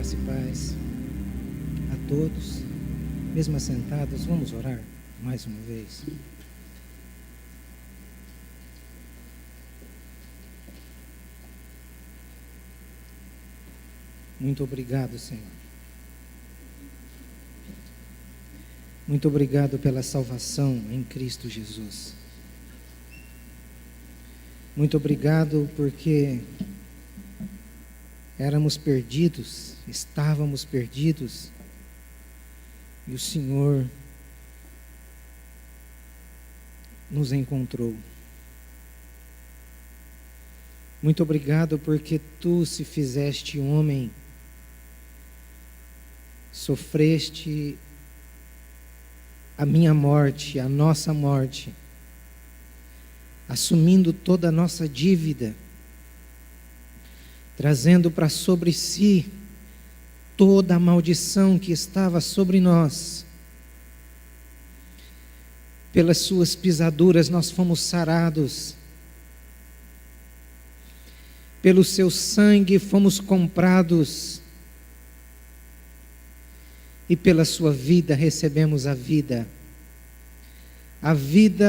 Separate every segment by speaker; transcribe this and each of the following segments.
Speaker 1: Graça e paz a todos. Mesmo assentados, vamos orar mais uma vez. Muito obrigado, Senhor. Muito obrigado pela salvação em Cristo Jesus. Muito obrigado porque éramos perdidos, estávamos perdidos, e o Senhor nos encontrou. Muito obrigado porque Tu se fizeste homem, sofreste a minha morte, a nossa morte, assumindo toda a nossa dívida, trazendo para sobre si toda a maldição que estava sobre nós. Pelas suas pisaduras nós fomos sarados, pelo seu sangue fomos comprados, e pela sua vida recebemos a vida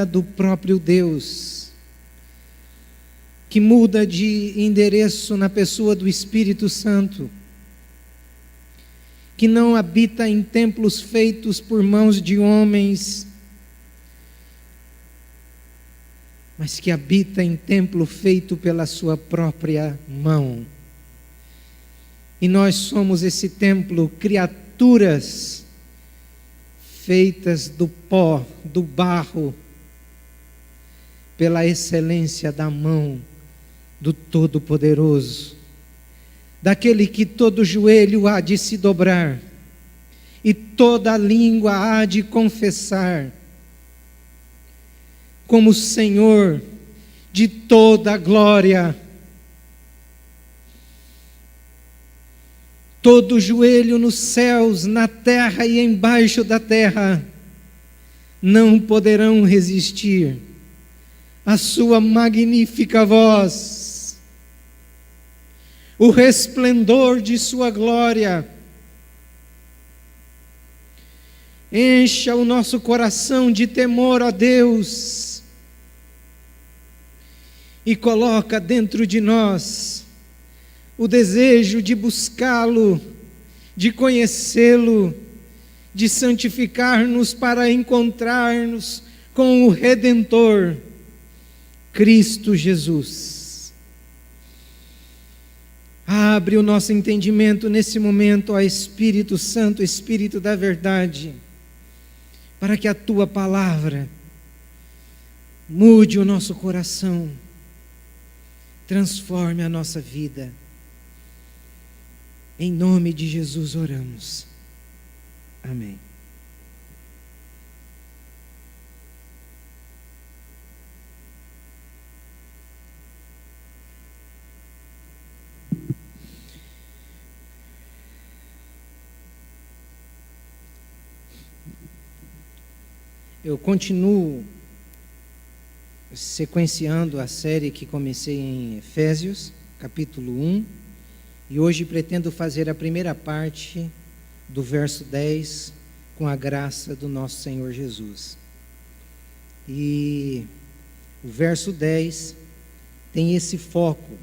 Speaker 1: do próprio Deus, que muda de endereço na pessoa do Espírito Santo, que não habita em templos feitos por mãos de homens, mas que habita em templo feito pela sua própria mão. E nós somos esse templo, criaturas feitas do pó, do barro, pela excelência da mão do Todo-Poderoso, daquele que todo joelho há de se dobrar e toda língua há de confessar como Senhor de toda a glória. Todo joelho nos céus, na terra e embaixo da terra não poderão resistir à sua magnífica voz, o resplendor de sua glória. Encha o nosso coração de temor a Deus e coloca dentro de nós o desejo de buscá-lo, de conhecê-lo, de santificar-nos para encontrar-nos com o Redentor, Cristo Jesus. Abre o nosso entendimento nesse momento, ó Espírito Santo, Espírito da verdade, para que a Tua palavra mude o nosso coração, transforme a nossa vida. Em nome de Jesus oramos. Amém. Eu continuo sequenciando a série que comecei em Efésios, capítulo 1, e hoje pretendo fazer a primeira parte do verso 10, com a graça do nosso Senhor Jesus. E o verso 10 tem esse foco: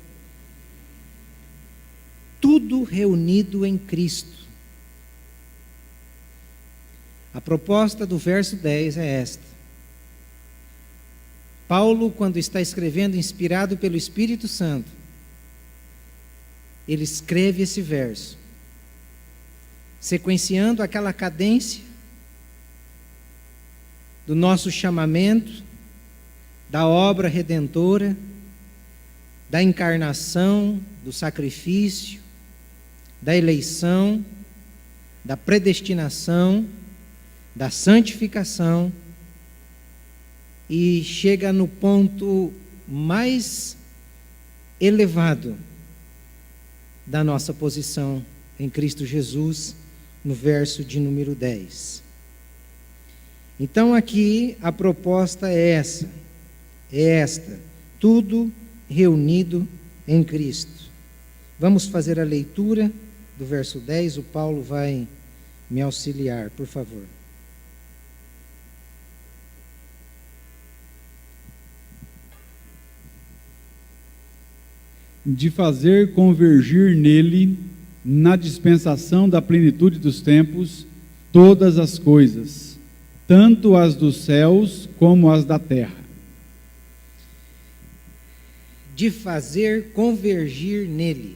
Speaker 1: tudo reunido em Cristo. A proposta do verso 10 é esta. Paulo, quando está escrevendo, inspirado pelo Espírito Santo, ele escreve esse verso, sequenciando aquela cadência do nosso chamamento, da obra redentora, da encarnação, do sacrifício, da eleição, da predestinação, da santificação, e chega no ponto mais elevado da nossa posição em Cristo Jesus, no verso de número 10. Então aqui a proposta é esta: tudo reunido em Cristo. Vamos fazer a leitura do verso 10, o Paulo vai me auxiliar, por favor.
Speaker 2: De fazer convergir nele, na dispensação da plenitude dos tempos, todas as coisas, tanto as dos céus como as da terra.
Speaker 1: De fazer convergir nele.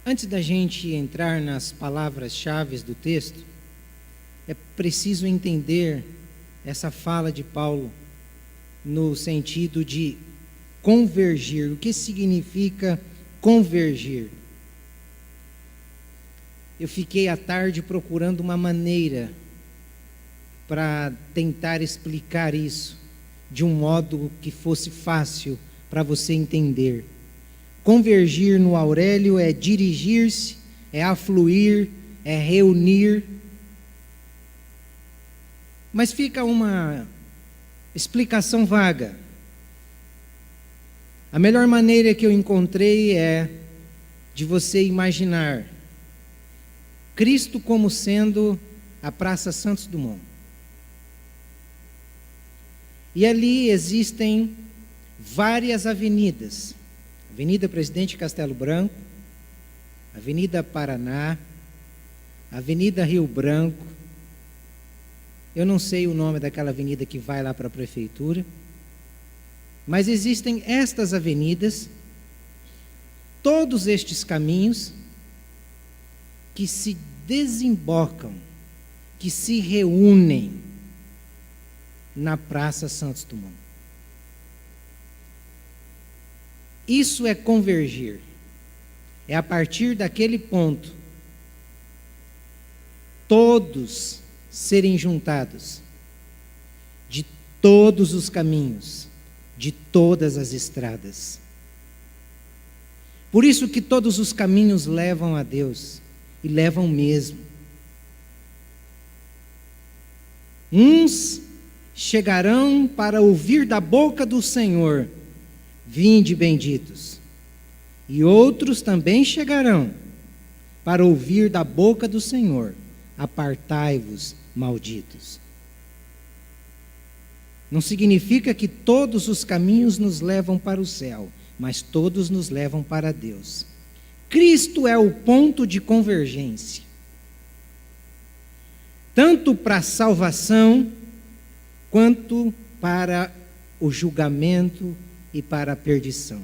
Speaker 1: Antes da gente entrar nas palavras-chave do texto, é preciso entender essa fala de Paulo no sentido de convergir. O que significa convergir? Eu fiquei à tarde procurando uma maneira para tentar explicar isso de um modo que fosse fácil para você entender. Convergir no Aurélio é dirigir-se, é afluir, é reunir. Mas fica uma explicação vaga. A melhor maneira que eu encontrei é de você imaginar Cristo como sendo a Praça Santos Dumont. E ali existem várias avenidas. Avenida Presidente Castelo Branco, Avenida Paraná, Avenida Rio Branco. Eu não sei o nome daquela avenida que vai lá para a prefeitura. Mas existem estas avenidas, todos estes caminhos que se desembocam, que se reúnem na Praça Santos Dumont. Isso é convergir. É a partir daquele ponto, todos serem juntados, de todos os caminhos, de todas as estradas. Por isso que todos os caminhos levam a Deus, e levam mesmo. Uns chegarão para ouvir da boca do Senhor: vinde benditos. E outros também chegarão para ouvir da boca do Senhor: apartai-vos, malditos. Não significa que todos os caminhos nos levam para o céu, mas todos nos levam para Deus. Cristo é o ponto de convergência, tanto para a salvação, quanto para o julgamento e para a perdição.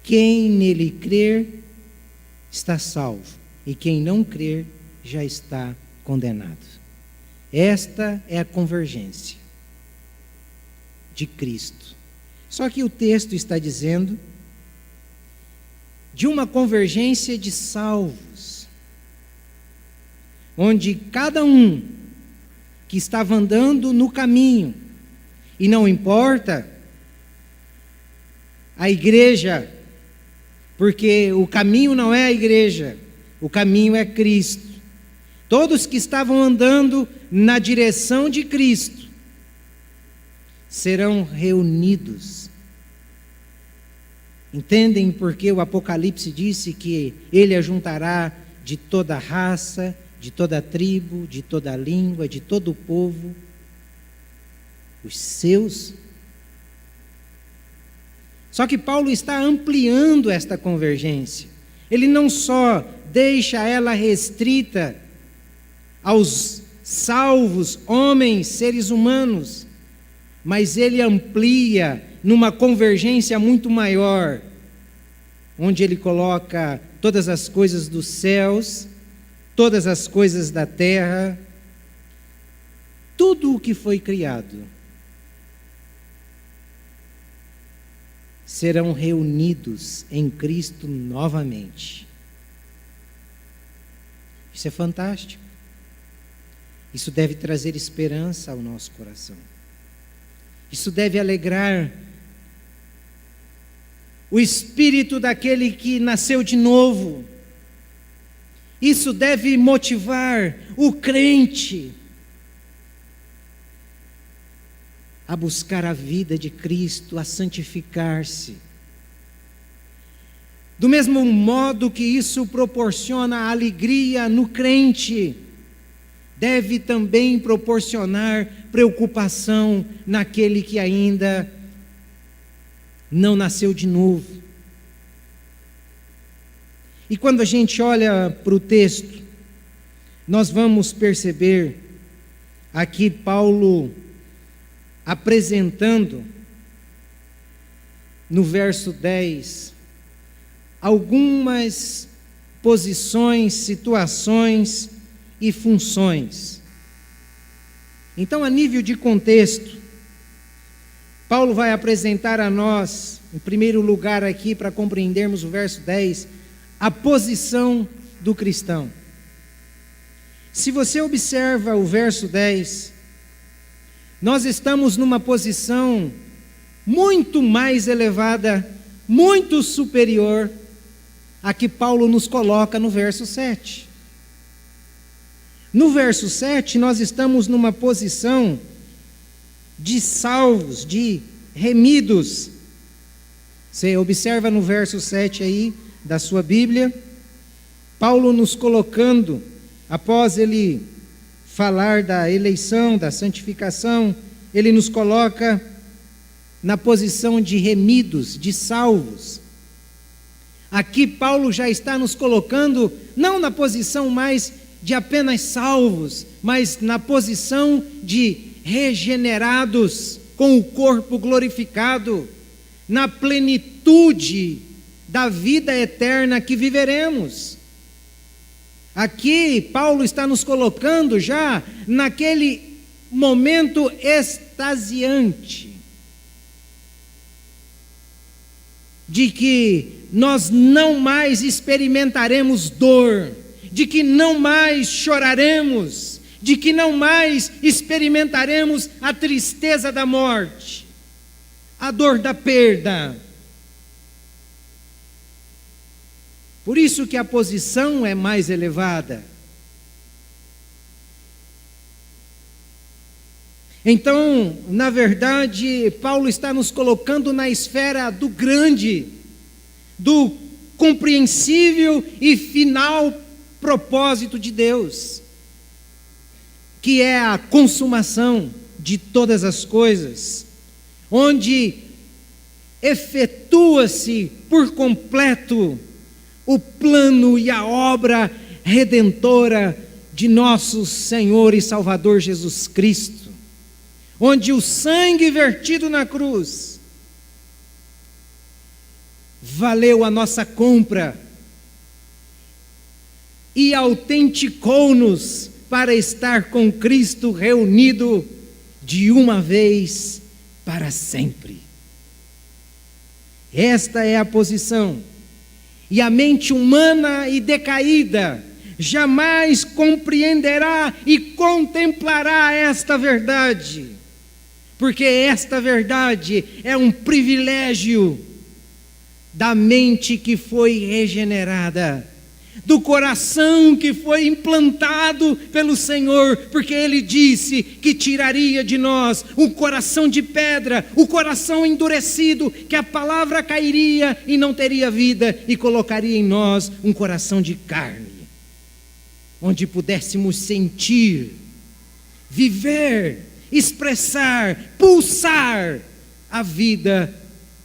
Speaker 1: Quem nele crer está salvo, e quem não crer já está condenado. Esta é a convergência de Cristo. Só que o texto está dizendo de uma convergência de salvos, onde cada um que estava andando no caminho, e não importa a igreja, porque o caminho não é a igreja, o caminho é Cristo. Todos que estavam andando na direção de Cristo serão reunidos. Entendem porque o Apocalipse disse que ele ajuntará de toda raça, de toda tribo, de toda língua, de todo o povo, os seus. Só que Paulo está ampliando esta convergência. Ele não só deixa ela restrita aos salvos, homens, seres humanos, mas ele amplia numa convergência muito maior, onde ele coloca todas as coisas dos céus, todas as coisas da terra, tudo o que foi criado, serão reunidos em Cristo novamente. Isso é fantástico. Isso deve trazer esperança ao nosso coração. Isso deve alegrar o espírito daquele que nasceu de novo. Isso deve motivar o crente a buscar a vida de Cristo, a santificar-se, Do mesmo modo que isso proporciona alegria no crente, deve também proporcionar preocupação naquele que ainda não nasceu de novo. E quando a gente olha para o texto, nós vamos perceber aqui Paulo apresentando no verso 10 algumas posições, situações e funções. Então, a nível de contexto, Paulo vai apresentar a nós, em primeiro lugar aqui, para compreendermos o verso 10, a posição do cristão. Se você observa o verso 10, nós estamos numa posição muito mais elevada, muito superior a que Paulo nos coloca no verso 7. No verso 7, nós estamos numa posição de salvos, de remidos. Você observa no verso 7 aí da sua Bíblia, Paulo nos colocando, após ele falar da eleição, da santificação, ele nos coloca na posição de remidos, de salvos. Aqui Paulo já está nos colocando, não na posição mais de apenas salvos, mas na posição de regenerados, com o corpo glorificado, na plenitude da vida eterna que viveremos. Aqui Paulo está nos colocando já naquele momento extasiante, de que nós não mais experimentaremos dor, de que não mais choraremos, de que não mais experimentaremos a tristeza da morte, a dor da perda. Por isso que a posição é mais elevada. Então, na verdade, Paulo está nos colocando na esfera do grande, do compreensível e final propósito de Deus, que é a consumação de todas as coisas, onde efetua-se por completo o plano e a obra redentora de nosso Senhor e Salvador Jesus Cristo, onde o sangue vertido na cruz valeu a nossa compra e autenticou-nos para estar com Cristo reunido de uma vez para sempre. Esta é a posição. E a mente humana e decaída jamais compreenderá e contemplará esta verdade, porque esta verdade é um privilégio da mente que foi regenerada, do coração que foi implantado pelo Senhor, porque Ele disse que tiraria de nós o coração de pedra, o coração endurecido, que a palavra cairia e não teria vida, e colocaria em nós um coração de carne, onde pudéssemos sentir, viver, expressar, pulsar a vida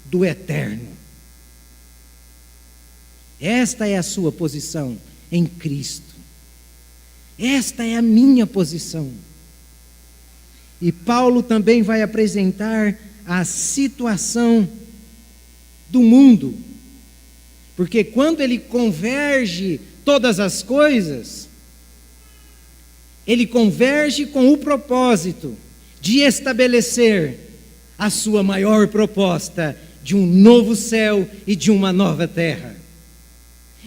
Speaker 1: do eterno. Esta é a sua posição em Cristo. Esta é a minha posição. E Paulo também vai apresentar a situação do mundo. Porque quando ele converge todas as coisas, ele converge com o propósito de estabelecer a sua maior proposta de um novo céu e de uma nova terra.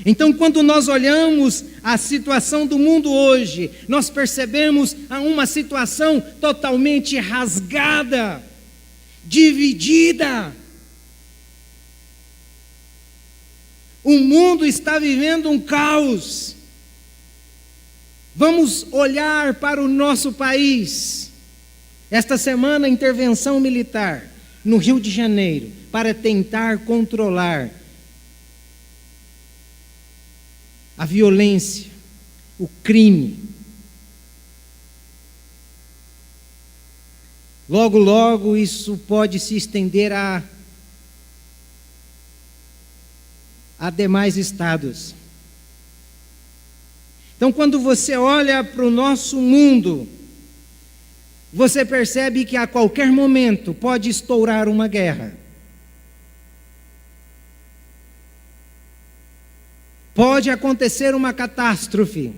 Speaker 1: Então, quando nós olhamos a situação do mundo hoje, nós percebemos uma situação totalmente rasgada, dividida. O mundo está vivendo um caos. Vamos olhar para o nosso país. Esta semana, intervenção militar no Rio de Janeiro para tentar controlar a violência, o crime. Logo, logo isso pode se estender a demais estados. Então, quando você olha para o nosso mundo, você percebe que a qualquer momento pode estourar uma guerra. Pode acontecer uma catástrofe.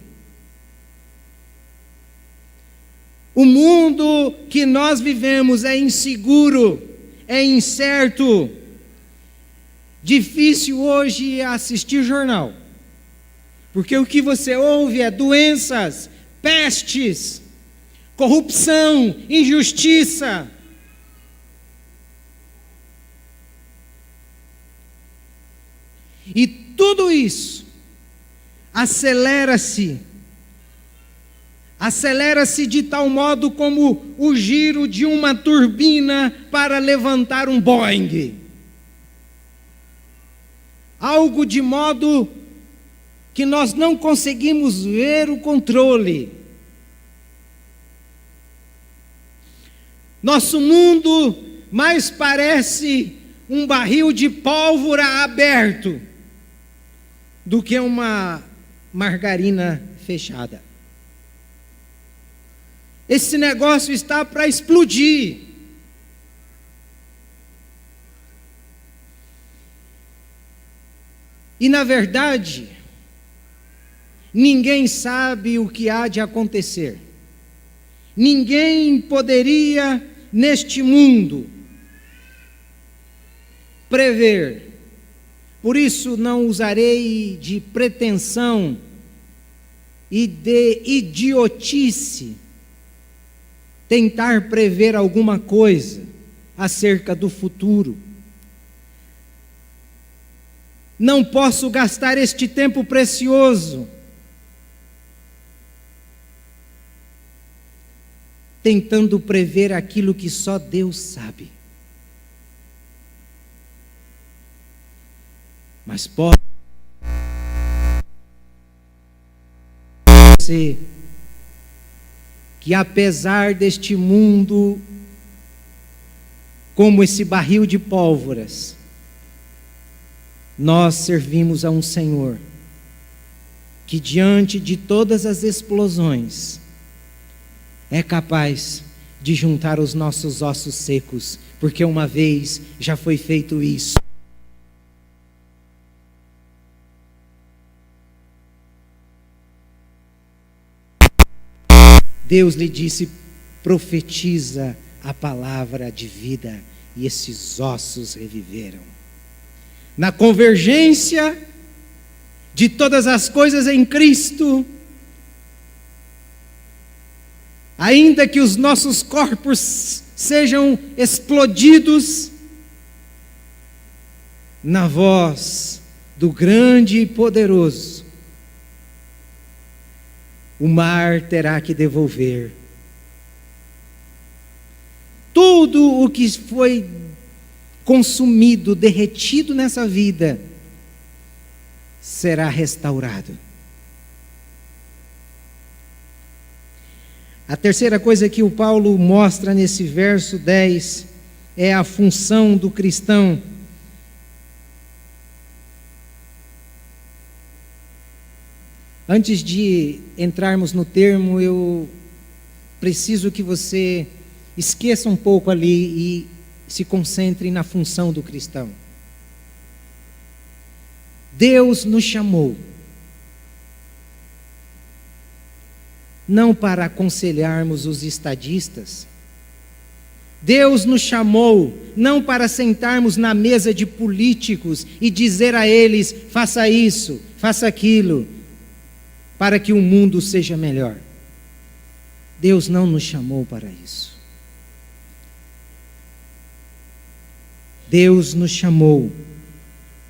Speaker 1: O mundo que nós vivemos é inseguro, é incerto. Difícil hoje assistir jornal, porque o que você ouve é doenças, pestes, corrupção, injustiça. E tudo isso acelera-se de tal modo como o giro de uma turbina para levantar um Boeing. Algo de modo que nós não conseguimos ver o controle. Nosso mundo mais parece um barril de pólvora aberto do que uma margarina fechada. Esse negócio está para explodir. E na verdade, ninguém sabe o que há de acontecer. Ninguém poderia, neste mundo, prever. Por isso não usarei de pretensão e de idiotice tentar prever alguma coisa acerca do futuro. Não posso gastar este tempo precioso tentando prever aquilo que só Deus sabe. Mas pode ser que apesar deste mundo, como esse barril de pólvoras, nós servimos a um Senhor que diante de todas as explosões é capaz de juntar os nossos ossos secos, porque uma vez já foi feito isso. Deus lhe disse: profetiza a palavra de vida, e esses ossos reviveram. Na convergência de todas as coisas em Cristo, ainda que os nossos corpos sejam explodidos, na voz do grande e poderoso, o mar terá que devolver tudo o que foi consumido, derretido nessa vida, será restaurado. A terceira coisa que o Paulo mostra nesse verso 10 é a função do cristão. Antes de entrarmos no termo, eu preciso que você esqueça um pouco ali e se concentre na função do cristão. Deus nos chamou não para aconselharmos os estadistas. Deus nos chamou não para sentarmos na mesa de políticos e dizer a eles: faça isso, faça aquilo, para que o mundo seja melhor. Deus não nos chamou para isso. Deus nos chamou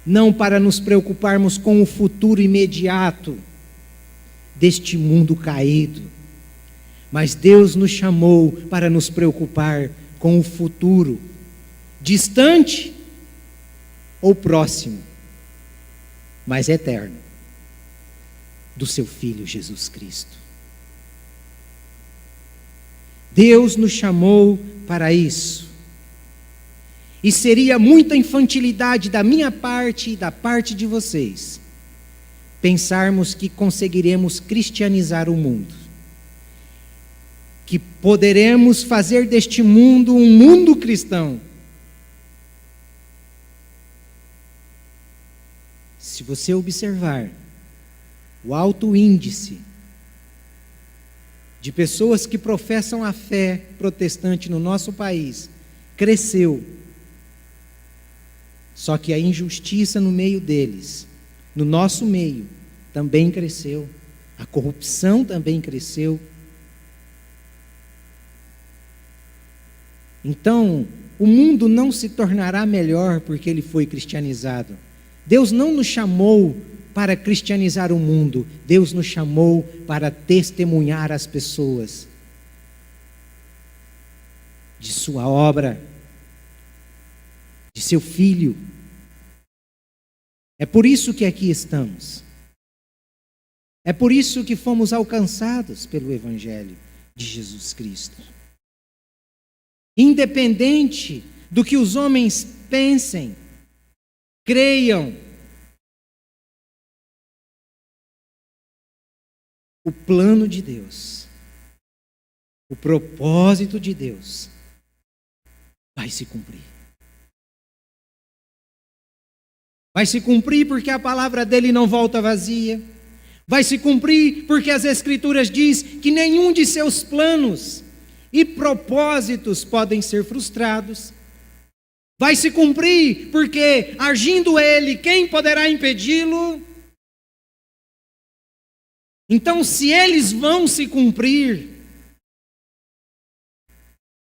Speaker 1: não para nos preocuparmos com o futuro imediato deste mundo caído, mas Deus nos chamou para nos preocupar com o futuro, distante ou próximo, mas eterno. do seu Filho Jesus Cristo. Deus nos chamou para isso. E seria muita infantilidade da minha parte e da parte de vocês pensarmos que conseguiremos cristianizar o mundo, que poderemos fazer deste mundo um mundo cristão. Se você observar o alto índice de pessoas que professam a fé protestante no nosso país, cresceu. Só que a injustiça no meio deles, no nosso meio, também cresceu. A corrupção também cresceu. Então, o mundo não se tornará melhor porque ele foi cristianizado. Deus não nos chamou para cristianizar o mundo. Deus nos chamou para testemunhar as pessoas de sua obra, de seu Filho. É por isso que aqui estamos. É por isso que fomos alcançados pelo Evangelho de Jesus Cristo. Independente do que os homens pensem, creiam, o plano de Deus, o propósito de Deus vai se cumprir. Vai se cumprir porque a palavra dele não volta vazia. Vai se cumprir porque as Escrituras diz que nenhum de seus planos e propósitos podem ser frustrados. Vai se cumprir porque, agindo ele, quem poderá impedi-lo? Então, se eles vão se cumprir,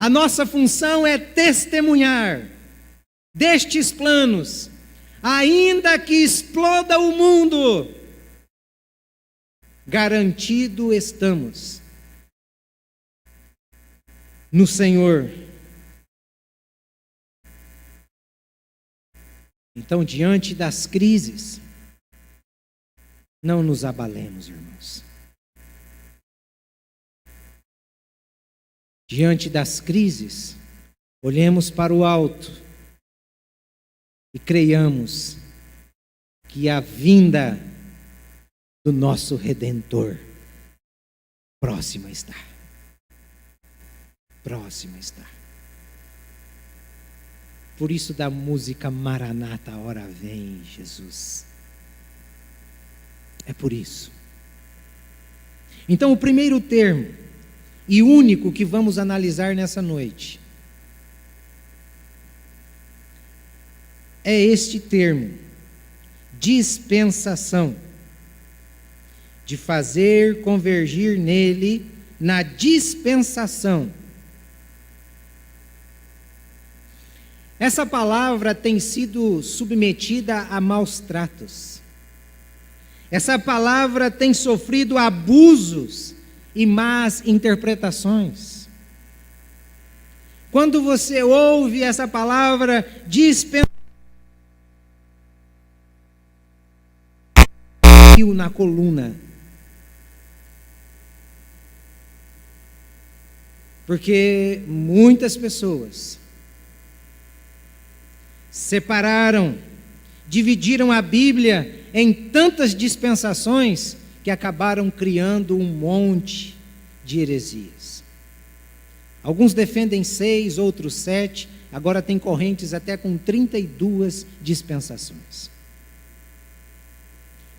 Speaker 1: a nossa função é testemunhar destes planos, ainda que exploda o mundo, garantido estamos no Senhor. Então, diante das crises, não nos abalemos, irmãos. Diante das crises, olhemos para o alto e creiamos que a vinda do nosso Redentor próxima está. Próxima está. Por isso da música Maranata, a hora vem, Jesus. É por isso. Então, o primeiro termo e único que vamos analisar nessa noite é este termo: dispensação. De fazer convergir nele, na dispensação. Essa palavra tem sido submetida a maus tratos. Essa palavra tem sofrido abusos e más interpretações. Quando você ouve essa palavra dispensação, na coluna. Porque muitas pessoas separaram, dividiram a Bíblia em tantas dispensações que acabaram criando um monte de heresias. Alguns defendem 6, outros 7, agora tem correntes até com 32 dispensações.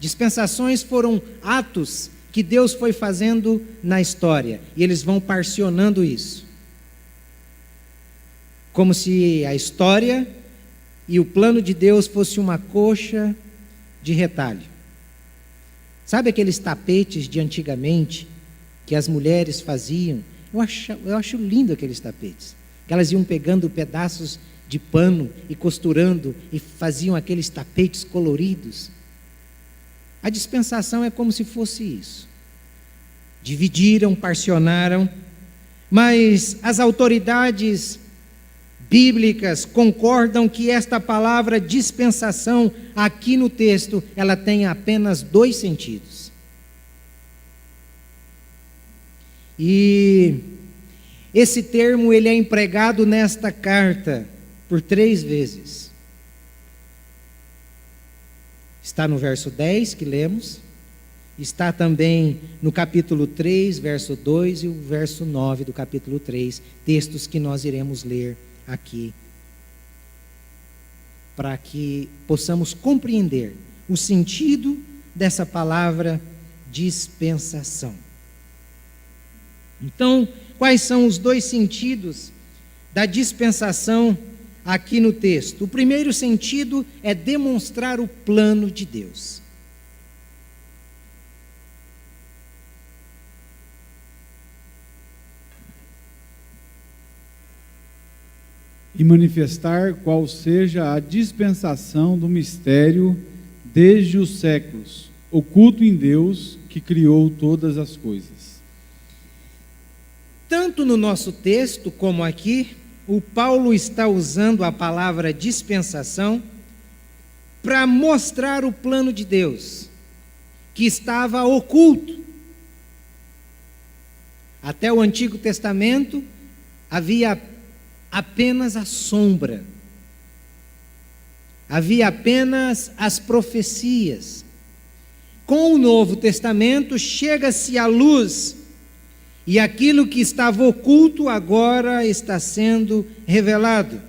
Speaker 1: Dispensações foram atos que Deus foi fazendo na história, e eles vão parcionando isso. Como se a história e o plano de Deus fosse uma coxa de retalho. Sabe aqueles tapetes de antigamente que as mulheres faziam? Eu acho lindo aqueles tapetes. Que elas iam pegando pedaços de pano e costurando e faziam aqueles tapetes coloridos. A dispensação é como se fosse isso. Dividiram, parcionaram, mas as autoridades bíblicas concordam que esta palavra dispensação, aqui no texto, ela tem apenas 2 sentidos. E esse termo ele é empregado nesta carta por 3 vezes. Está no verso 10 que lemos, está também no capítulo 3, verso 2 e o verso 9 do capítulo 3, textos que nós iremos ler aqui, para que possamos compreender o sentido dessa palavra dispensação. Então, quais são os 2 sentidos da dispensação aqui no texto? O primeiro sentido é demonstrar o plano de Deus.
Speaker 2: E manifestar qual seja a dispensação do mistério desde os séculos, oculto em Deus que criou todas as coisas.
Speaker 1: Tanto no nosso texto como aqui, o Paulo está usando a palavra dispensação para mostrar o plano de Deus, que estava oculto. Até o Antigo Testamento havia apenas a sombra, havia apenas as profecias. Com o Novo Testamento chega-se à luz, e aquilo que estava oculto agora está sendo revelado.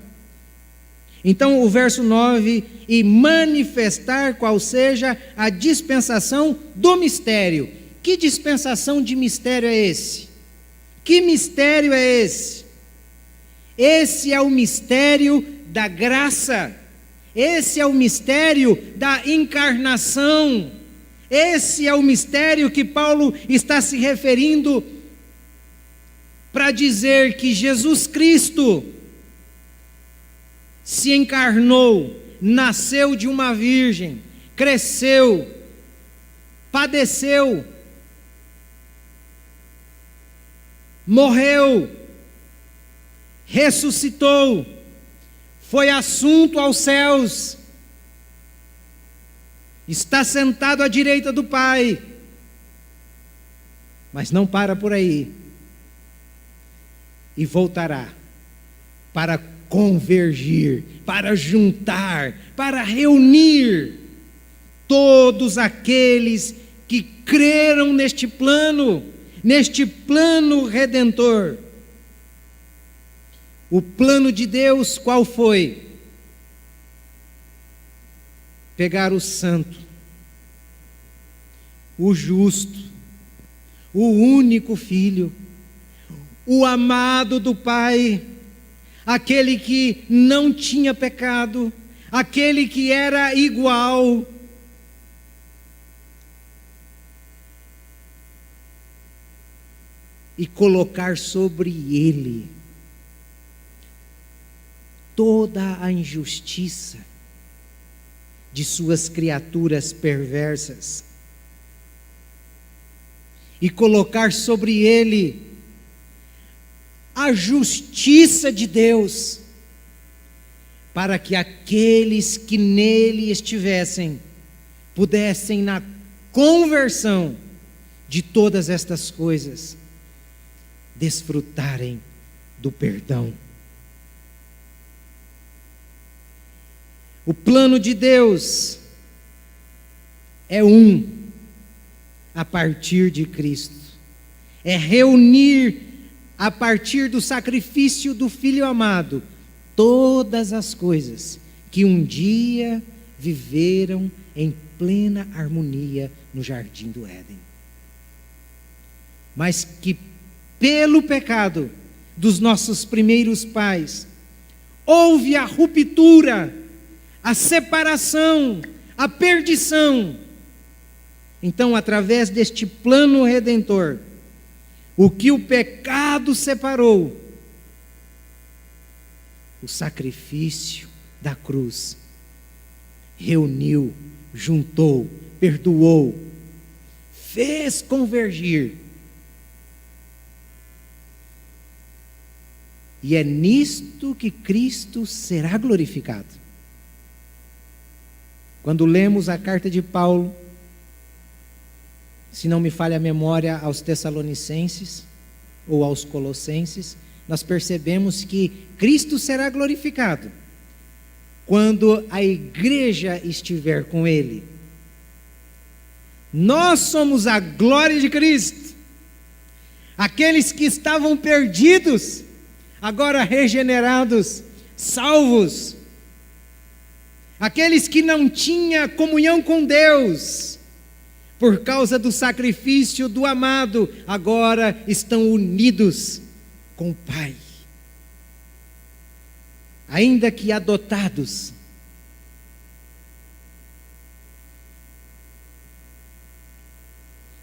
Speaker 1: Então o verso 9, e manifestar qual seja a dispensação do mistério. Que dispensação de mistério é esse? Que mistério é esse? Esse é o mistério da graça, esse é o mistério da encarnação, esse é o mistério que Paulo está se referindo para dizer que Jesus Cristo se encarnou, nasceu de uma virgem, cresceu, padeceu, morreu, ressuscitou, foi assunto aos céus, está sentado à direita do Pai, mas não para por aí, e voltará para convergir, para juntar, para reunir todos aqueles que creram neste plano redentor. O plano de Deus qual foi? Pegar o santo, o justo, o único filho, o amado do Pai, aquele que não tinha pecado, aquele que era igual, e colocar sobre ele toda a injustiça de suas criaturas perversas, e colocar sobre ele a justiça de Deus, para que aqueles que nele estivessem, pudessem na conversão de todas estas coisas, desfrutarem do perdão. O plano de Deus é a partir de Cristo, é reunir a partir do sacrifício do Filho amado todas as coisas que um dia viveram em plena harmonia no jardim do Éden, mas que pelo pecado dos nossos primeiros pais houve a ruptura, a separação, a perdição. Então, através deste plano redentor, o que o pecado separou, o sacrifício da cruz reuniu, juntou, perdoou, fez convergir. E é nisto que Cristo será glorificado. Quando lemos a carta de Paulo, se não me falha a memória, aos Tessalonicenses, ou aos Colossenses, nós percebemos que Cristo será glorificado quando a igreja estiver com Ele. Nós somos a glória de Cristo. Aqueles que estavam perdidos, agora regenerados, salvos. Aqueles que não tinham comunhão com Deus, por causa do sacrifício do amado, agora estão unidos com o Pai. Ainda que adotados.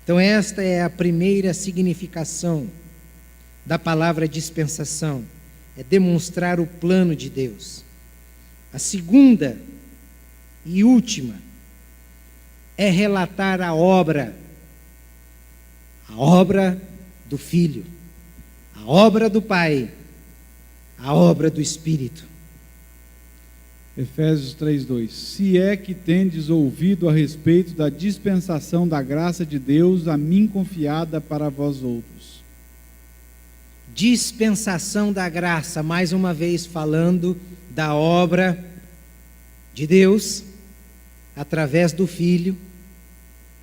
Speaker 1: Então esta é a primeira significação da palavra dispensação, é demonstrar o plano de Deus. A segunda e última é relatar a obra do Filho, a obra do Pai, a obra do Espírito.
Speaker 2: Efésios 3:2. Se é que tendes ouvido a respeito da dispensação da graça de Deus a mim confiada para vós outros.
Speaker 1: Dispensação da graça, mais uma vez falando da obra de Deus, através do Filho,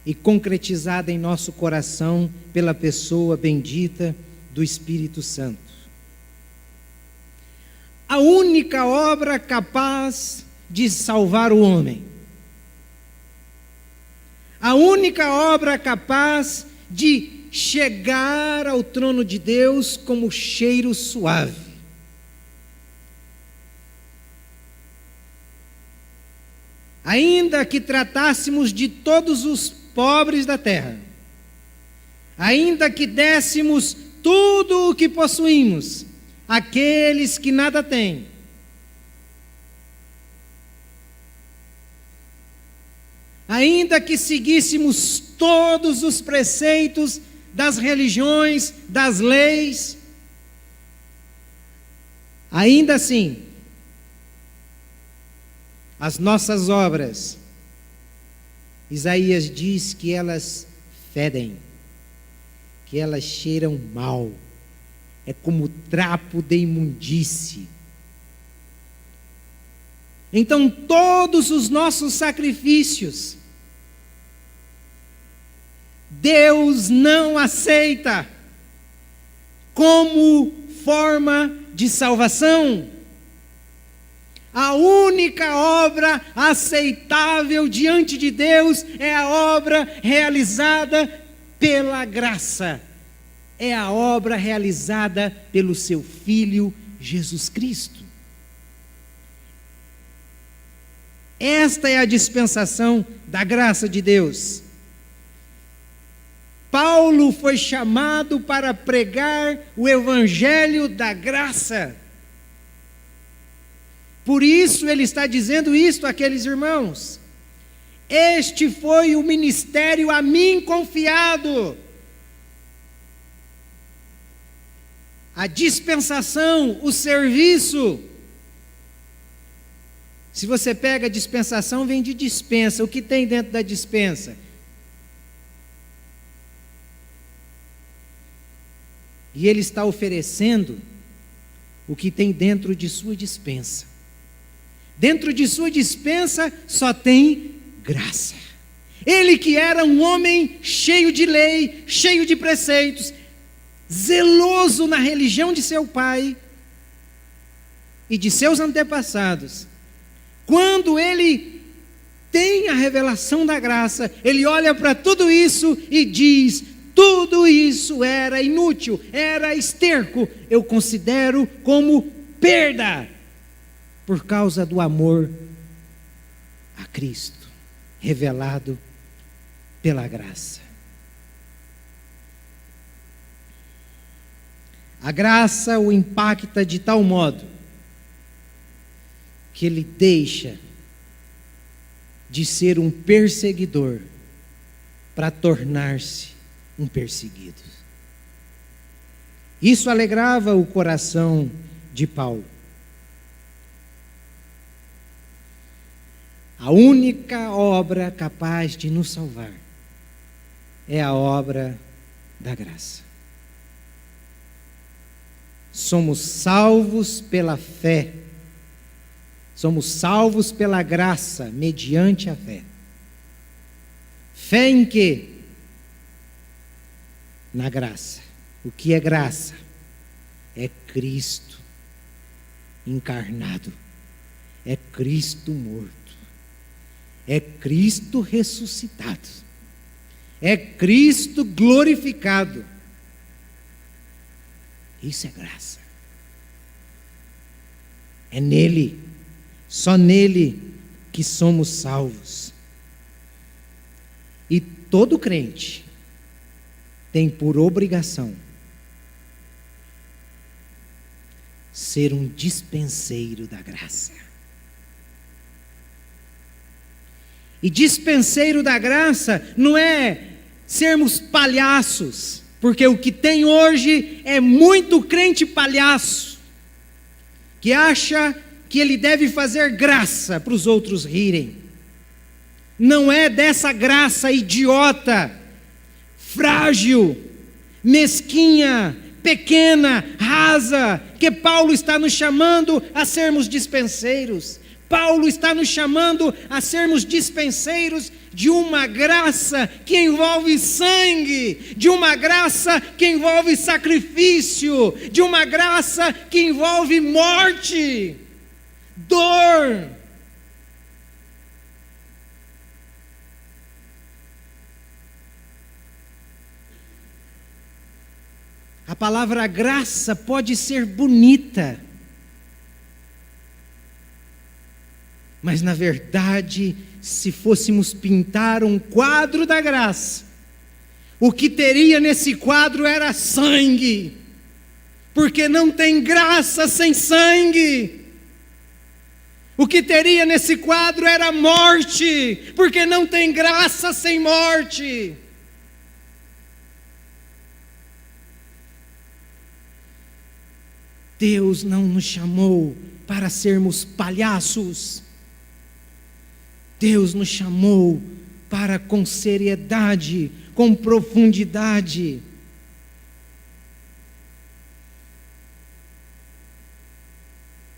Speaker 1: e concretizada em nosso coração pela pessoa bendita do Espírito Santo. A única obra capaz de salvar o homem. A única obra capaz de chegar ao trono de Deus como cheiro suave. Ainda que tratássemos de todos os pobres da terra, ainda que dessemos tudo o que possuímos, aqueles que nada têm, ainda que seguíssemos todos os preceitos das religiões, das leis, ainda assim, as nossas obras, Isaías diz que elas fedem, que elas cheiram mal, é como trapo de imundície. Então todos os nossos sacrifícios, Deus não aceita como forma de salvação. A única obra aceitável diante de Deus é a obra realizada pela graça. É a obra realizada pelo seu Filho Jesus Cristo. Esta é a dispensação da graça de Deus. Paulo foi chamado para pregar o evangelho da graça. Por isso ele está dizendo isto àqueles irmãos. Este foi o ministério a mim confiado. A dispensação, o serviço. Se você pega a dispensação, vem de dispensa. O que tem dentro da dispensa? E ele está oferecendo o que tem dentro de sua dispensa. Dentro de sua dispensa só tem graça. Ele que era um homem cheio de lei, cheio de preceitos, zeloso na religião de seu pai e de seus antepassados. Quando ele tem a revelação da graça, ele olha para tudo isso e diz: tudo isso era inútil, era esterco, eu considero como perda, por causa do amor a Cristo, revelado pela graça. A graça o impacta de tal modo que ele deixa de ser um perseguidor para tornar-se um perseguido. Isso alegrava o coração de Paulo. A única obra capaz de nos salvar é a obra da graça. somos salvos pela fé. Somos salvos pela graça, mediante a fé. Fé em quê? Na graça. O que é graça? É Cristo encarnado. É Cristo morto. É Cristo ressuscitado. É Cristo glorificado. Isso é graça. É nele, só nele que somos salvos. E todo crente tem por obrigação ser um dispenseiro da graça. E dispenseiro da graça não é sermos palhaços, porque o que tem hoje é muito crente palhaço, que acha que ele deve fazer graça para os outros rirem. Não é dessa graça idiota, frágil, mesquinha, pequena, rasa, que Paulo está nos chamando a sermos dispenseiros. Paulo está nos chamando a sermos dispenseiros de uma graça que envolve sangue, de uma graça que envolve sacrifício, de uma graça que envolve morte, dor. A palavra graça pode ser bonita, mas na verdade, se fôssemos pintar um quadro da graça, o que teria nesse quadro era sangue, porque não tem graça sem sangue. O que teria nesse quadro era morte, porque não tem graça sem morte. Deus não nos chamou para sermos palhaços. Deus nos chamou para, com seriedade, com profundidade,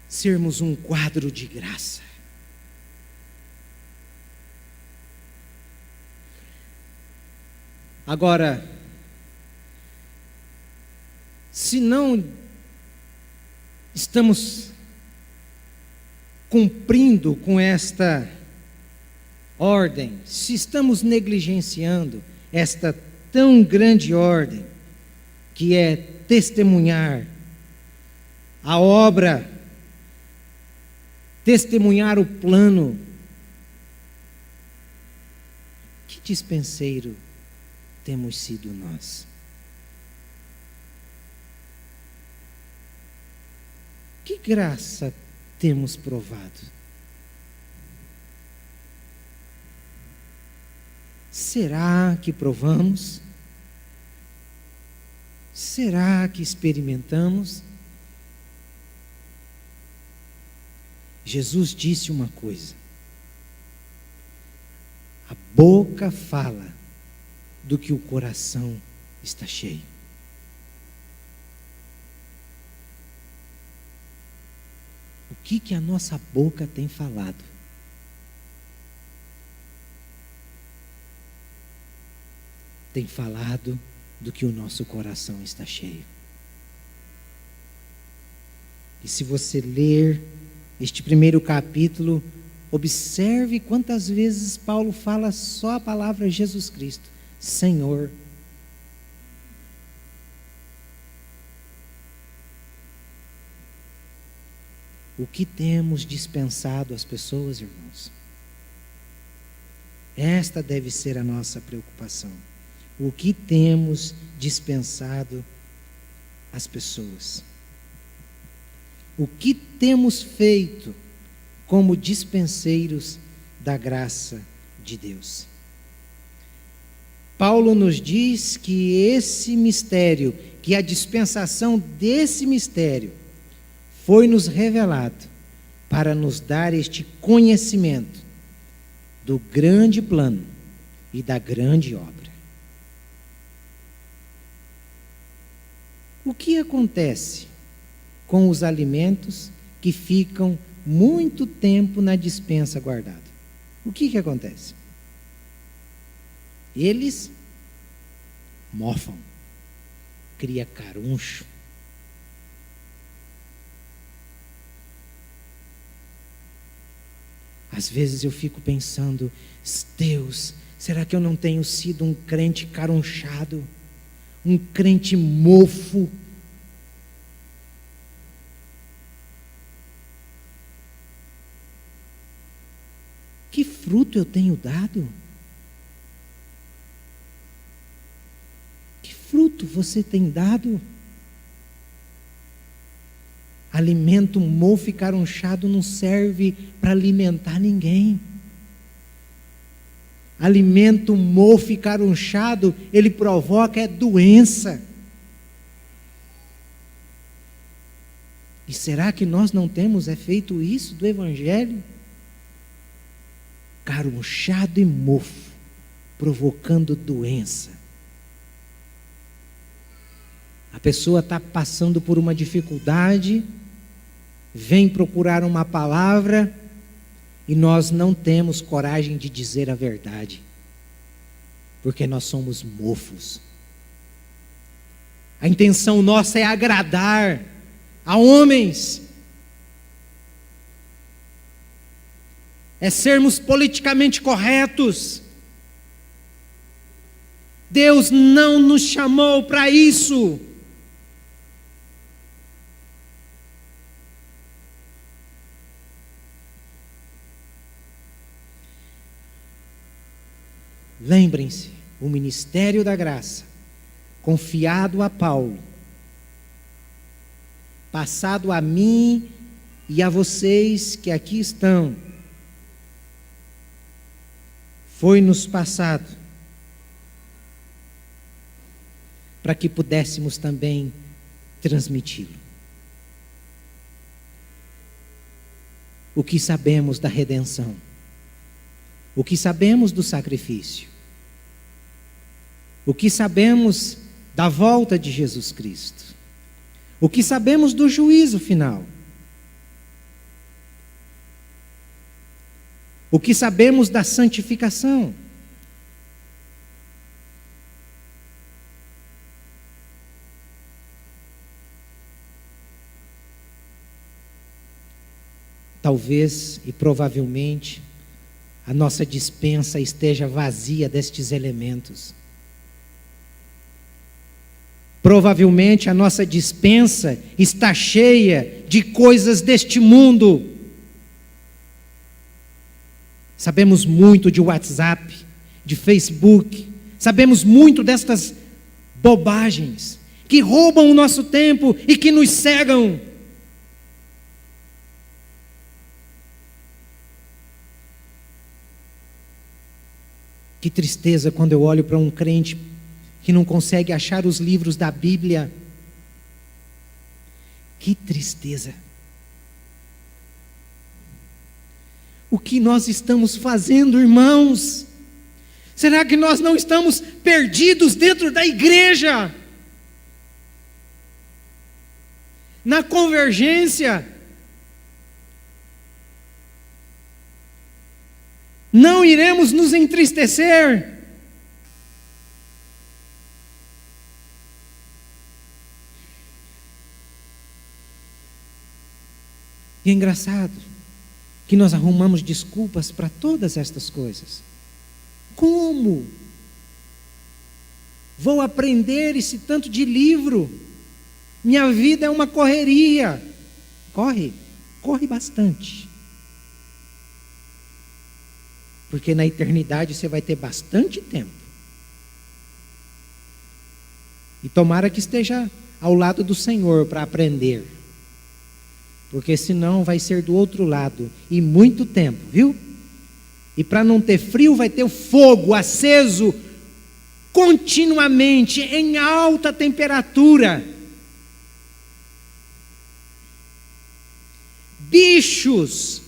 Speaker 1: sermos um quadro de graça. Agora, se não estamos cumprindo com esta ordem, se estamos negligenciando esta tão grande ordem, que é testemunhar a obra, testemunhar o plano, que dispenseiro temos sido nós? Que graça temos provado? Será que provamos? Será que experimentamos? Jesus disse uma coisa: a boca fala do que o coração está cheio. O que a nossa boca tem falado? Tem falado do que o nosso coração está cheio. E se você ler este primeiro capítulo, observe quantas vezes Paulo fala só a palavra Jesus Cristo, Senhor. O que temos dispensado às pessoas, irmãos? Esta deve ser a nossa preocupação. O que temos dispensado às pessoas? O que temos feito como dispenseiros da graça de Deus? Paulo nos diz que esse mistério, que a dispensação desse mistério, foi-nos revelado para nos dar este conhecimento do grande plano e da grande obra. O que acontece com os alimentos que ficam muito tempo na despensa guardado. O que acontece? Eles mofam, cria caruncho. Às vezes eu fico pensando, Deus, será que eu não tenho sido um crente carunchado? Um crente mofo? Que fruto eu tenho dado? Que fruto você tem dado? Alimento mofo e carunchado não serve para alimentar ninguém. Alimento mofo e carunchado, ele provoca doença. E será que nós não temos feito isso do Evangelho? Carunchado e mofo, provocando doença. A pessoa está passando por uma dificuldade, vem procurar uma palavra, e nós não temos coragem de dizer a verdade, porque nós somos mofos. A intenção nossa é agradar a homens, é sermos politicamente corretos. Deus não nos chamou para isso. Lembrem-se, o ministério da graça, confiado a Paulo, passado a mim e a vocês que aqui estão, foi-nos passado para que pudéssemos também transmiti-lo. O que sabemos da redenção? O que sabemos do sacrifício? O que sabemos da volta de Jesus Cristo? O que sabemos do juízo final? O que sabemos da santificação? Talvez e provavelmente a nossa despensa esteja vazia destes elementos. Provavelmente a nossa despensa está cheia de coisas deste mundo. Sabemos muito de WhatsApp, de Facebook, sabemos muito destas bobagens que roubam o nosso tempo e que nos cegam. Que tristeza quando eu olho para um crente que não consegue achar os livros da Bíblia. Que tristeza. O que nós estamos fazendo, irmãos? Será que nós não estamos perdidos dentro da igreja? Na convergência? Não iremos nos entristecer? E é engraçado que nós arrumamos desculpas para todas estas coisas. Como? Vou aprender esse tanto de livro. Minha vida é uma correria. Corre bastante. Porque na eternidade você vai ter bastante tempo. E tomara que esteja ao lado do Senhor para aprender. Porque senão vai ser do outro lado. E muito tempo, viu? E para não ter frio vai ter o fogo aceso continuamente, em alta temperatura. Bichos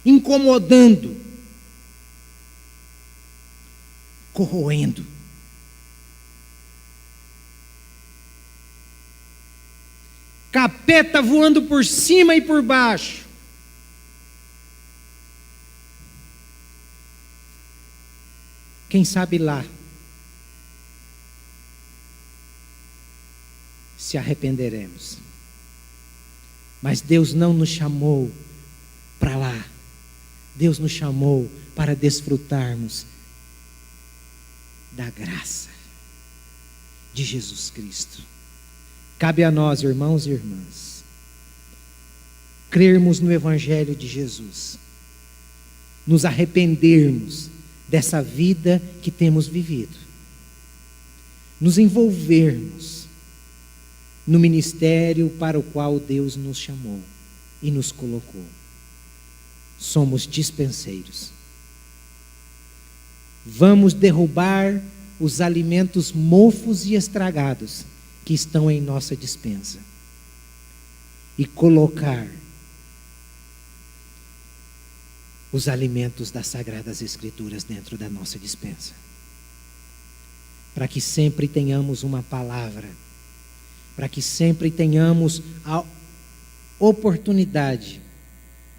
Speaker 1: incomodando. Corroendo. capeta voando por cima e por baixo. Quem sabe lá se arrependeremos. Mas Deus não nos chamou para lá. Deus nos chamou para desfrutarmos da graça de Jesus Cristo. Cabe a nós, irmãos e irmãs, crermos no Evangelho de Jesus, nos arrependermos dessa vida que temos vivido, nos envolvermos no ministério para o qual Deus nos chamou e nos colocou. Somos dispenseiros. Vamos derrubar os alimentos mofos e estragados que estão em nossa despensa e colocar os alimentos das Sagradas Escrituras dentro da nossa despensa, para que sempre tenhamos uma palavra, para que sempre tenhamos a oportunidade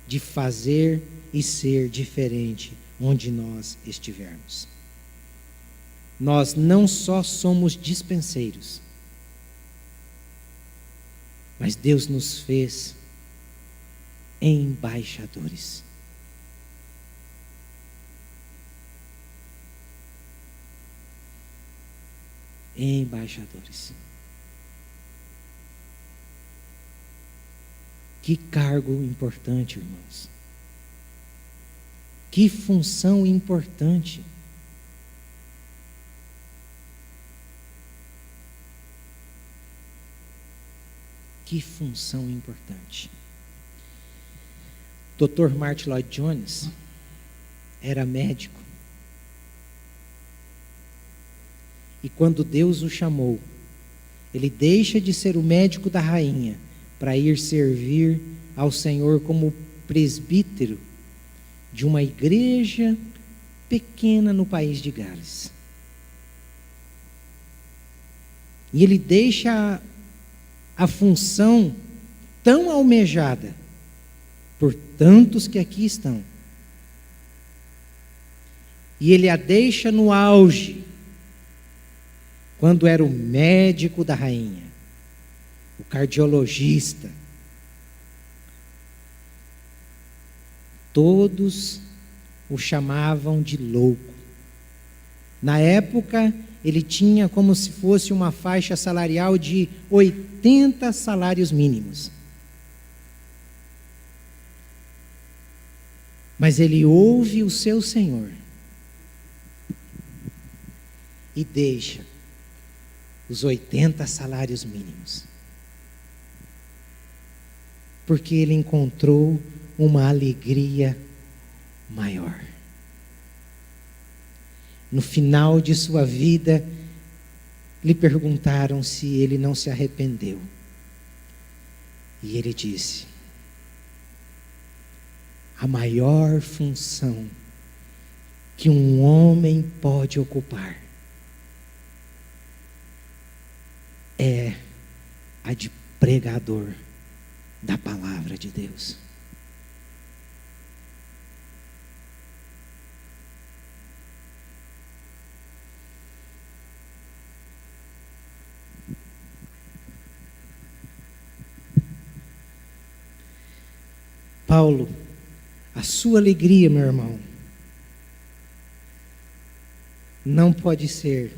Speaker 1: de fazer e ser diferente onde nós estivermos. Nós não só somos dispenseiros, mas Deus nos fez embaixadores. Embaixadores. Que cargo importante, irmãos. Que função importante. Que função importante. Dr. Martin Lloyd Jones era médico. E quando Deus o chamou, ele deixa de ser o médico da rainha para ir servir ao Senhor como presbítero de uma igreja pequena no país de Gales. E ele deixa a função tão almejada por tantos que aqui estão. E ele a deixa no auge, quando era o médico da rainha, o cardiologista. Todos o chamavam de louco. Na época, ele tinha como se fosse uma faixa salarial de 80 salários mínimos. Mas ele ouve o seu Senhor e deixa os 80 salários mínimos, porque ele encontrou uma alegria maior. No final de sua vida, lhe perguntaram se ele não se arrependeu. E ele disse: a maior função que um homem pode ocupar é a de pregador da palavra de Deus. Paulo, a sua alegria, meu irmão, não pode ser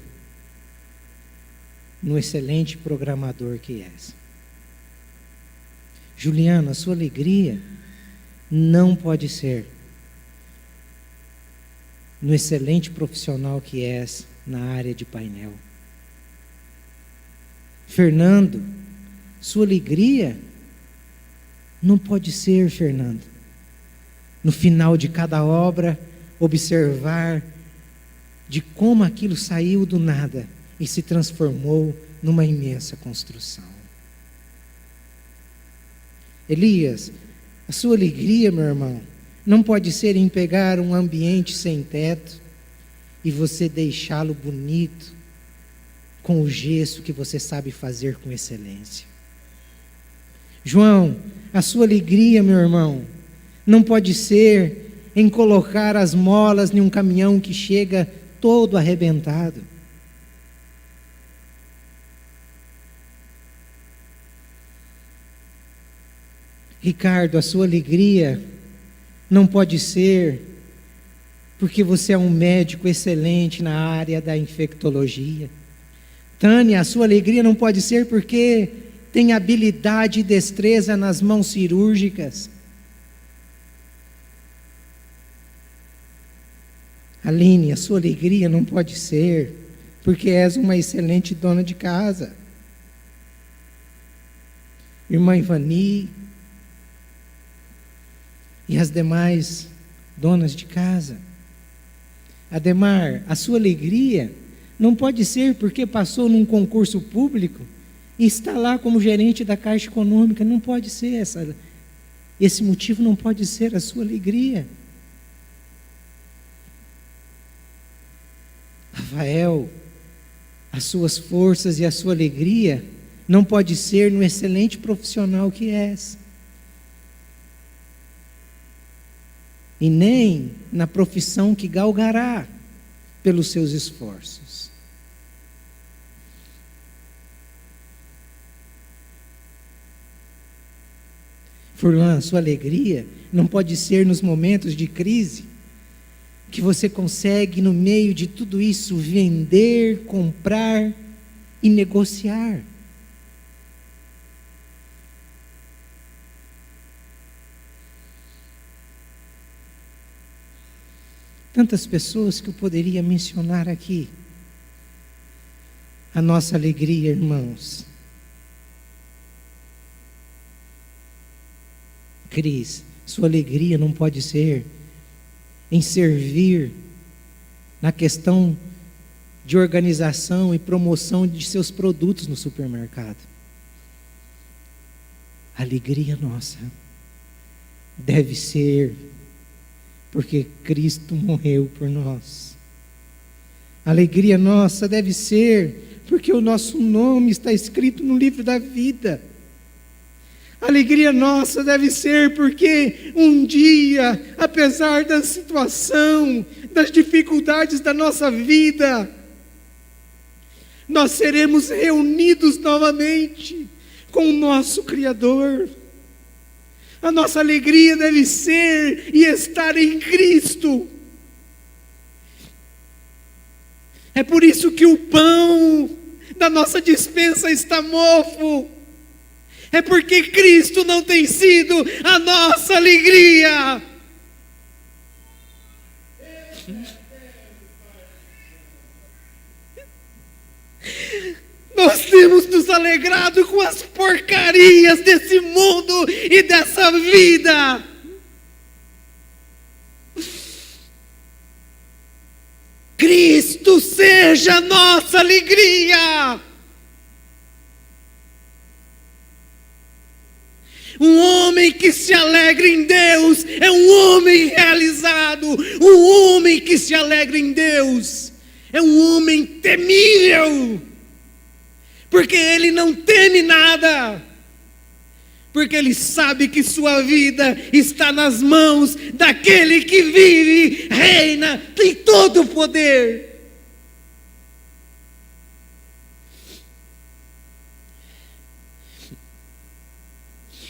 Speaker 1: no excelente programador que és. Juliana, a sua alegria não pode ser no excelente profissional que és na área de painel. Fernando, sua alegria não pode ser, Fernando, no final de cada obra, observar de como aquilo saiu do nada e se transformou numa imensa construção. Elias, a sua alegria, meu irmão, não pode ser em pegar um ambiente sem teto e você deixá-lo bonito com o gesso que você sabe fazer com excelência. João, a sua alegria, meu irmão, não pode ser em colocar as molas em um caminhão que chega todo arrebentado. Ricardo, a sua alegria não pode ser porque você é um médico excelente na área da infectologia. Tânia, a sua alegria não pode ser porque tem habilidade e destreza nas mãos cirúrgicas. Aline, a sua alegria não pode ser porque és uma excelente dona de casa. Irmã Ivani e as demais donas de casa. Ademar, a sua alegria não pode ser porque passou num concurso público e está lá como gerente da Caixa Econômica. Não pode ser esse motivo não pode ser a sua alegria. Rafael, as suas forças e a sua alegria não pode ser no excelente profissional que és. E nem na profissão que galgará pelos seus esforços. Furlan, sua alegria não pode ser nos momentos de crise que você consegue, no meio de tudo isso, vender, comprar e negociar. Tantas pessoas que eu poderia mencionar aqui. A nossa alegria, irmãos. Cris, sua alegria não pode ser em servir na questão de organização e promoção de seus produtos no supermercado. A alegria nossa deve ser porque Cristo morreu por nós. A alegria nossa deve ser porque o nosso nome está escrito no livro da vida. A alegria nossa deve ser porque um dia, apesar da situação, das dificuldades da nossa vida, nós seremos reunidos novamente com o nosso Criador. A nossa alegria deve ser e estar em Cristo. É por isso que o pão da nossa despensa está mofo. É porque Cristo não tem sido a nossa alegria. Nós temos nos alegrado com as porcarias desse mundo e dessa vida. Cristo seja a nossa alegria. Um homem que se alegra em Deus é um homem realizado. Um homem que se alegra em Deus é um homem temível. Porque ele não teme nada. Porque ele sabe que sua vida está nas mãos daquele que vive, reina, tem todo o poder.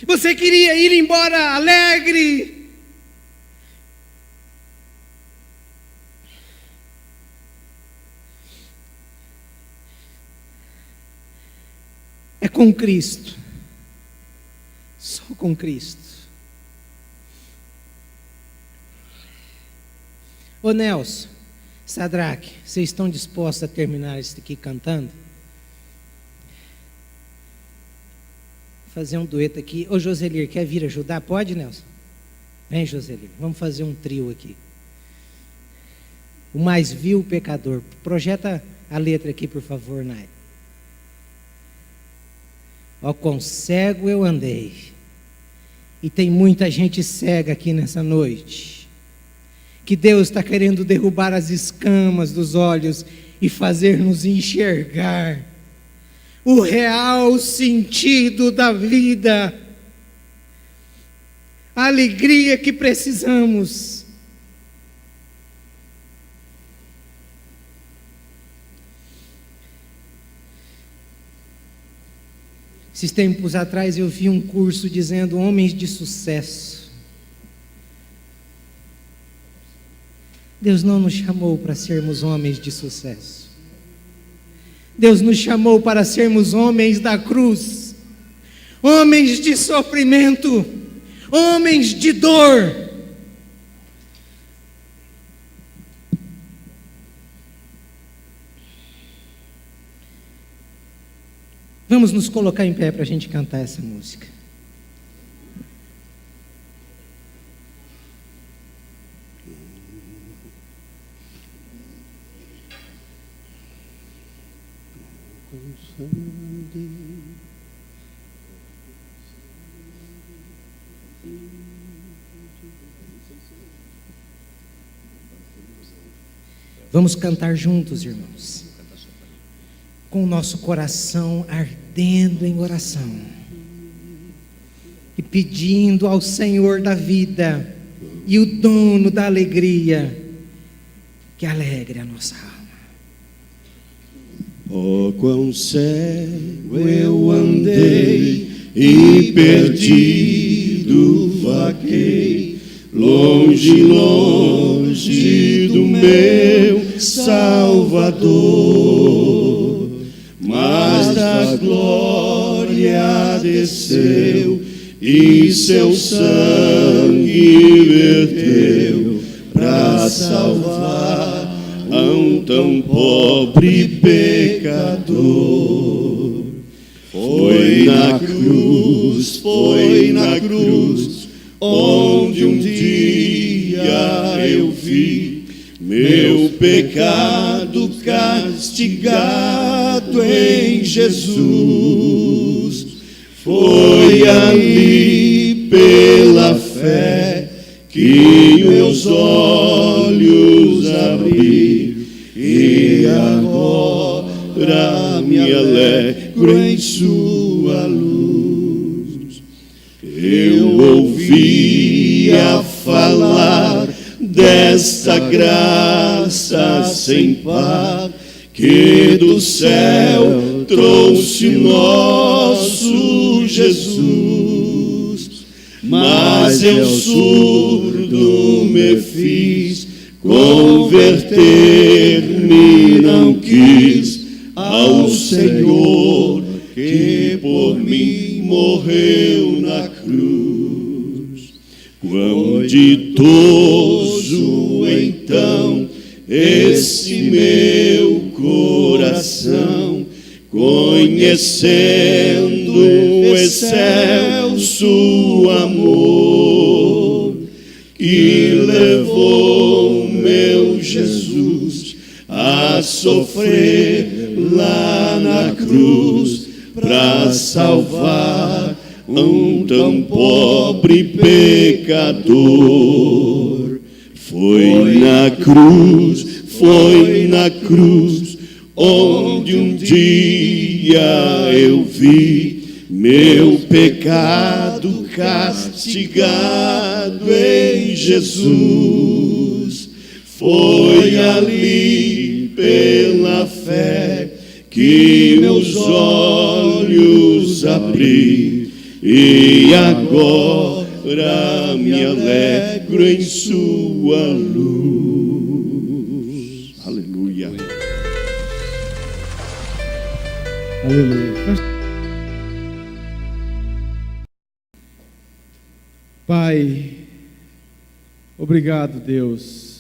Speaker 1: Você queria ir embora alegre? É com Cristo. Só com Cristo. Ô Nelson, Sadraque, vocês estão dispostos a terminar isso aqui cantando? Fazer um dueto aqui. Ô Joselir, quer vir ajudar? Pode, Nelson? Vem, Joselir, vamos fazer um trio aqui. O mais vil pecador. Projeta a letra aqui, por favor, Nai. Ó, quão cego eu andei. E tem muita gente cega aqui nessa noite. Que Deus está querendo derrubar as escamas dos olhos e fazer-nos enxergar o real sentido da vida. a alegria que precisamos. Esses tempos atrás eu vi um curso dizendo homens de sucesso. Deus não nos chamou para sermos homens de sucesso. Deus nos chamou para sermos homens da cruz, homens de sofrimento, homens de dor. Vamos nos colocar em pé para a gente cantar essa música. Vamos cantar juntos, irmãos, com o nosso coração ardendo em oração e pedindo ao Senhor da vida e o dono da alegria que alegre a nossa alma.
Speaker 3: Oh, quão cego eu andei e perdido vaguei, longe, longe do meu Salvador, mas da glória desceu e seu sangue verteu para salvar a um tão pobre pecador. Foi na cruz, onde um dia eu vi meu pecado castigado em Jesus. Foi ali pela fé que meus olhos abri, e agora me alegro em sua luz. Eu ouvia falar desta graça sem par que do céu trouxe nosso Jesus, mas eu surdo me fiz, converter-me não quis ao Senhor que por mim morreu na cruz. Quão ditoso então esse meu coração, conhecendo o excelso amor que levou meu Jesus a sofrer lá na cruz para salvar um tão pobre pecador. Foi na cruz, onde um dia eu vi meu pecado castigado em Jesus. Foi ali pela fé que meus olhos abri, e agora me alegro em sua luz. Aleluia.
Speaker 2: Aleluia. Pai, obrigado, Deus,